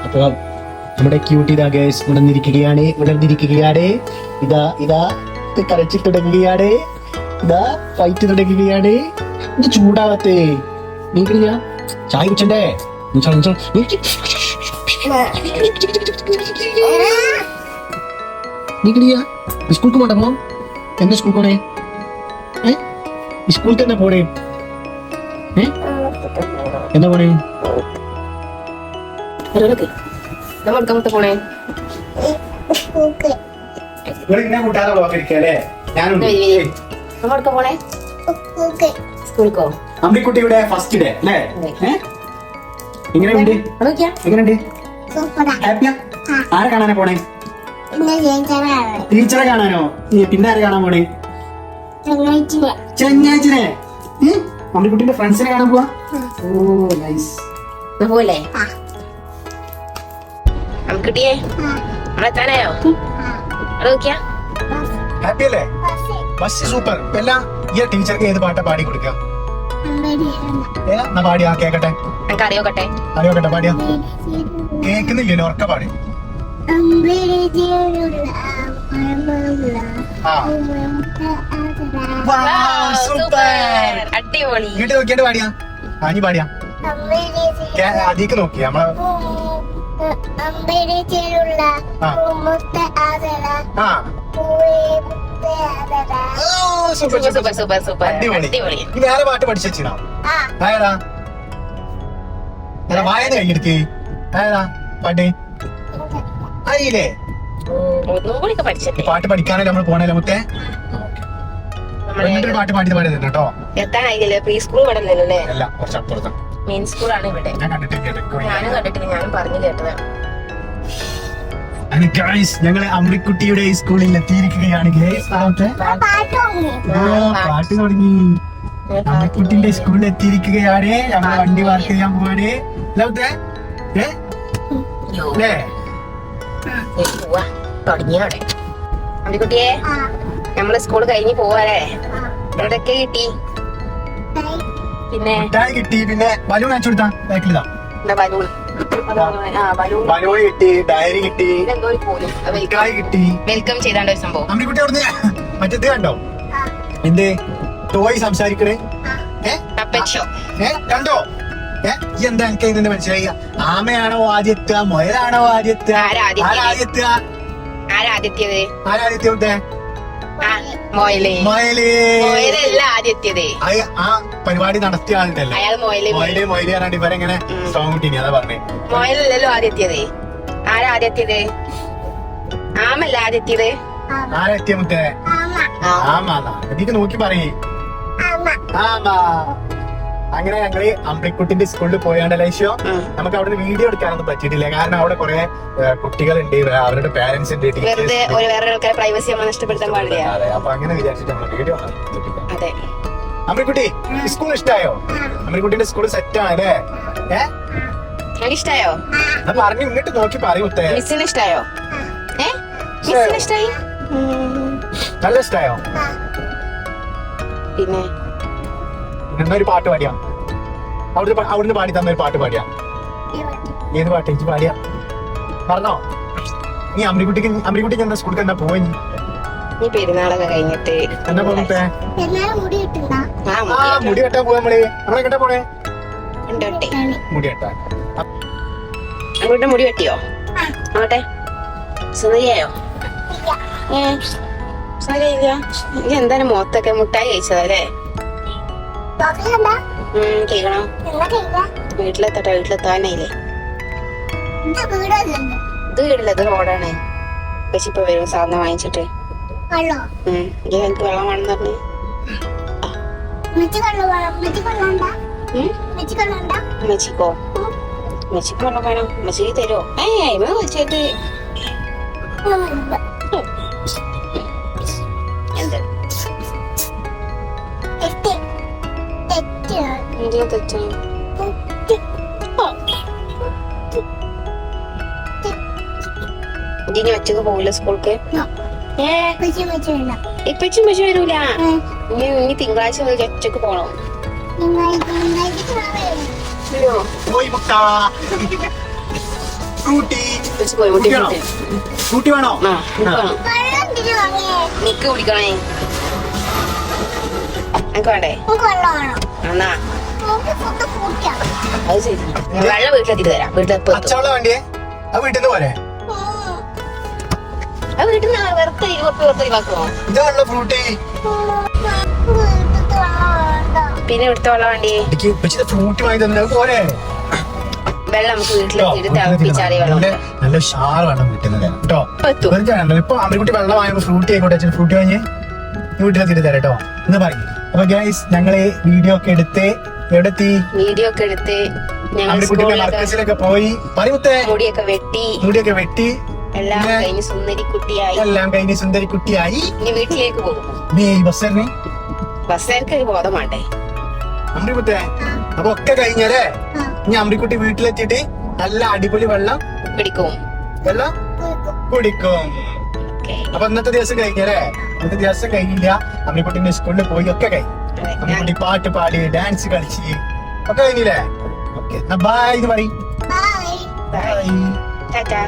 അപ്പൊ നമ്മുടെ ക്യൂട്ടി ഇതാ ഗേൾസ് ഉണർന്നിരിക്കുകയാണ്. ഇതാ ഇതാ കരച്ചു തുടങ്ങുകയാണ്. ഇതാ ഫൈറ്റ് തുടങ്ങുകയാണ്. ഇത് ചൂടാവത്തേ നീക്കില്ല ചായ കുടിച്ചണ്ടേ നീക്കില്ല. സ്കൂൾക്ക് പോണ്ടപ്പോ എന്താ സ്കൂൾ പോണേ? സ്കൂളിൽ തന്നെ പോണേ? എന്താ പോണേ? പോണേ സ്കൂളിക്കോ? അമ്മിക്കുട്ടിയുടെ ഫസ്റ്റ് ഡേ അല്ലേ? എങ്ങനെയുണ്ട്? എങ്ങനെയുണ്ട്? ഹാപ്പിയാ? ആരെ കാണാനാ പോണേ? ടീച്ചറെ കാണാനോ? പിന്നെ ആരെ കാണാൻ പോണേ? ചെങ്ങാച്ചിനെ. അമ്മിക്കുട്ടിന്റെ ഫ്രണ്ട്സിനെ കാണാൻ പോവാ? ഓ നൈസ്. പോലെ അമ്മിക്കുട്ടിയെ നമ്മളെത്താനായോ? ഹാപ്പി അല്ലേ? Bus super. അല്ല ഈ ടീച്ചർക്ക് ഏത് പാട്ടാ പാടി കൊടുക്കാം? എന്നാ പാടിയാ കേക്കട്ടെ. അറിയോക്കട്ടെ പാടിയാ കേക്കുന്നില്ലേ? ഉറക്ക പാടി. അടിപൊളി. ഇങ്ങോട്ട് നോക്കിയാണ്ട് പാടിയാ. നീ പാടിയാ അതീക്ക് നോക്കി നമ്മളെ വേറെ പാട്ട് പഠിച്ചോ? ആയടാ വായന കഴിഞ്ഞെടുക്ക്. ആയടാ പാട്ട് അറിയില്ലേ? പാട്ട് പഠിക്കാനല്ലേ നമ്മൾ പോണല്ലേ മുത്തേ? പാട്ട് പാടി പാടി തന്നെ കേട്ടോ. പ്രീ സ്കൂൾ പഠനല്ലേ? അല്ല കുറച്ച് അപ്പുറത്താണ്. മെയിൻ സ്കൂളാണ് ഇവിടെ. ഞാനും കണ്ടിട്ടില്ല, ഞാനും പറഞ്ഞു കേട്ടതാണ്. ഞങ്ങള് അമ്രിക്കുട്ടിയുടെ സ്കൂളിൽ എത്തിയിരിക്കുകയാണ്. പാട്ട് തുടങ്ങി. അമ്രിക്കുട്ടിന്റെ സ്കൂളിൽ എത്തിയിരിക്കുകയാണ്. നമ്മളെ വണ്ടി പാർക്ക് ചെയ്യാൻ പോവാണ്. തുടങ്ങിയോടെ അമ്രിക്കുട്ടിയെ നമ്മള് സ്കൂൾ കഴിഞ്ഞ് പോവാല്ലേ? എന്തൊക്കെ കിട്ടി? പിന്നെ കിട്ടി. പിന്നെ ബലൂൺ അയച്ചു കൊടുത്താ ബാക്കിലിതാ. ബലൂൺ കിട്ടി, ഡയറി കിട്ടി, കിട്ടി. വെൽക്കം ചെയ്താണ്ട് ഒരു സംഭവം. അമ്മിക്കുട്ടി അവിടുന്ന് മറ്റേത് കണ്ടോ? എന്ത് ടോയ് സംസാരിക്കണേ? കണ്ടോ? എന്താ എനിക്ക് ഇതിന്റെ മനസ്സിലായി? ആമയാണോ ആദ്യത്തെ? മുയലാണോ ആദ്യത്തെ? ആരാദ്യത്തെ? ആരാദ്യത്തെ? ആ പരിപാടി നടത്തിയ ആളുണ്ടല്ലോ മൊയില് പറഞ്ഞാണ്ട് ഇവരെങ്ങനെ സോങ് കിട്ടീനി. അതാ പറഞ്ഞേ. മൊയലല്ലോ ആദ്യത്തേത്. ആരാദ്യത്തേത്? ആമല്ല ആദ്യത്തേത്. ആരെത്തിയ മുത്തേ? ആമാ. എനിക്ക് നോക്കി പറയേ. ആമാ. അങ്ങനെ ഞങ്ങള് അമ്പിക്കുട്ടിന്റെ സ്കൂളിൽ പോയാണ്ടല്ലോ ഈശോ. നമുക്ക് അവിടെ വീഡിയോ എടുക്കാനൊന്നും പറ്റിയിട്ടില്ല. കാരണം അവിടെ കുറെ കുട്ടികളുണ്ട്, അവരുടെ പേരന്റ്സ് ഉണ്ട്, പ്രൈവസി നഷ്ടപ്പെടുത്താൻ പാടില്ല. അപ്പൊ അങ്ങനെ വിചാരിച്ചിട്ട് നമ്മള് വീഡിയോ അമ്പിക്കുട്ടി സ്കൂൾ ഇഷ്ടായോ? അമ്പിക്കുട്ടിന്റെ സ്കൂൾ സെറ്റ് ആണ് അല്ലേ? ഇഷ്ടായോ? പറഞ്ഞു ഇങ്ങോട്ട് നോക്കി പറയും. മിസ്സിന് ഇഷ്ടായോ? ഇഷ്ടായി? നല്ല ഇഷ്ടായോ? പിന്നെ ഒരു പാട്ട് പാടിയാ? അവിടുന്ന് പാടി തന്ന ഒരു പാട്ട് പാടിയാ? ഏത് പാട്ട് എനിക്ക് പാടിയാ? പറഞ്ഞോ. നീ അമ്രിക്കുട്ടിക്ക് എന്താ സ്കൂൾക്ക് എന്താ പോയി? നീ പെരുന്നാളൊക്കെ കഴിഞ്ഞിട്ട് എന്താ പോകത്തെ? മുടി കെട്ടാൻ പോവാ നമ്മള്. നമ്മളെങ്ങട്ടാ പോണേ? മുടി കെട്ടാൻ. അങ്ങോട്ട് മുടി വെട്ടിയോ? അങ്ങോട്ടെ സുന്ദരിയായോ? സുന്ദരിയില്ല. ഇത് എന്താണ് മുഖത്തൊക്കെ മുട്ടായി കഴിച്ചതല്ലേ? കേൾക്കണം. വീട്ടിലെത്താനായില്ലേ? ഇത് വീടില്ല, ഇത് റോഡാണ്. പക്ഷെ ഇപ്പൊ വരും സാധനം വാങ്ങിച്ചിട്ട്. എനിക്ക് വെള്ളം വേണമെന്ന് പറഞ്ഞു. മെച്ചിക്കോ? മെച്ചിക്ക് വെള്ളം വേണം. മെച്ചിക്ക് തരുമോ? വെച്ചിട്ട് എന്ത് തെറ്റാണ്? ഇനി ഒറ്റക്ക് പോവില്ല സ്കൂൾക്ക്? ഇപ്പച്ചും പശു വരൂല. ഇനി തിങ്കളാഴ്ച മുതൽ ഒറ്റക്ക് പോണോ? ഫ്രൂട്ടി വെച്ച് പോയി മുട്ടി വേണോ? ഫ്രൂട്ടി വേണോ? ആ നിക്ക് കുടിക്കണേ എനിക്ക് വേണ്ടേ എന്നാ അത് ശരി വെള്ളം വീട്ടിലെത്തിട്ട് തരാം വീട്ടിലെത്തി പച്ചവെള്ളം വേണ്ടിയേ? അത് വീട്ടിൽ നിന്ന് പോരെ? അത് വീട്ടിൽ നിന്ന് വെറുതെ 20 ഒഴിവാക്കുമോ? ഇതാണല്ലോ ഫ്രൂട്ടി. പിന്നെ ഇവിടുത്തെ വെള്ളം വേണ്ടി എനിക്ക് ഉപ്പച്ചിയുടെ ഫ്രൂട്ടി വാങ്ങി തന്നെ പോരെ? വെള്ളം നമുക്ക് വീട്ടിലെത്തിയിട്ട് തിളപ്പിച്ചാറിയ വെള്ളം നല്ല ഉഷാറ് വെള്ളം വീട്ടിൽ നിന്ന് തരാം കേട്ടോ. എത്തും. വെറുതെ ആണല്ലോ. ഇപ്പൊ അമ്മക്കുട്ടി വെള്ളം വാങ്ങുമ്പോ ഫ്രൂട്ടി ആയിക്കോട്ടെ, അച്ഛൻ ഫ്രൂട്ടി വാങ്ങി വീട്ടിലെത്തിയിട്ട് തരാം കേട്ടോ എന്ന് പറയും. അപ്പൊ ഗൈസ് ഞങ്ങള് വീഡിയോ ഒക്കെ എടുത്ത് എവിടെ എത്തി? വീഡിയോ ഒക്കെ എടുത്ത് ഞങ്ങൾ അമ്മക്കുട്ടിയുടെ മർക്കസിലൊക്കെ പോയി പറിമുത്തേ മുടിയൊക്കെ വെട്ടി എല്ലാം കഴിഞ്ഞ് സുന്ദരി കുട്ടിയായി എല്ലാം കഴിഞ്ഞ് സുന്ദരി കുട്ടിയായി. ഇനി വീട്ടിലേക്ക് പോകും. നീ ബസ്സിന് ബസ്സുകാർക്ക് ഒരു ബോധം വേണ്ടേ? അമ്രിക്കുട്ടേ അപ്പൊ ഒക്കെ കഴിഞ്ഞല്ലേ? ഇനി അമ്രിക്കുട്ടി വീട്ടിലെത്തിയിട്ട് നല്ല അടിപൊളി വെള്ളം പിടിക്കും വെള്ളം കുടിക്കും. അപ്പൊ ഇന്നത്തെ ദിവസം കഴിഞ്ഞല്ലേ? ഇന്നത്തെ ദിവസം കഴിഞ്ഞില്ല. അമ്രിക്കുട്ടിന്റെ സ്കൂളിൽ പോയി ഒക്കെ കഴിഞ്ഞു. അമ്രിക്കുട്ടി പാട്ട് പാടി ഡാൻസ് കളിച്ച് ഒക്കെ കഴിഞ്ഞില്ലേ? ഓക്കെ ബൈ എന്ന് പറയും. ടാറ്റാ.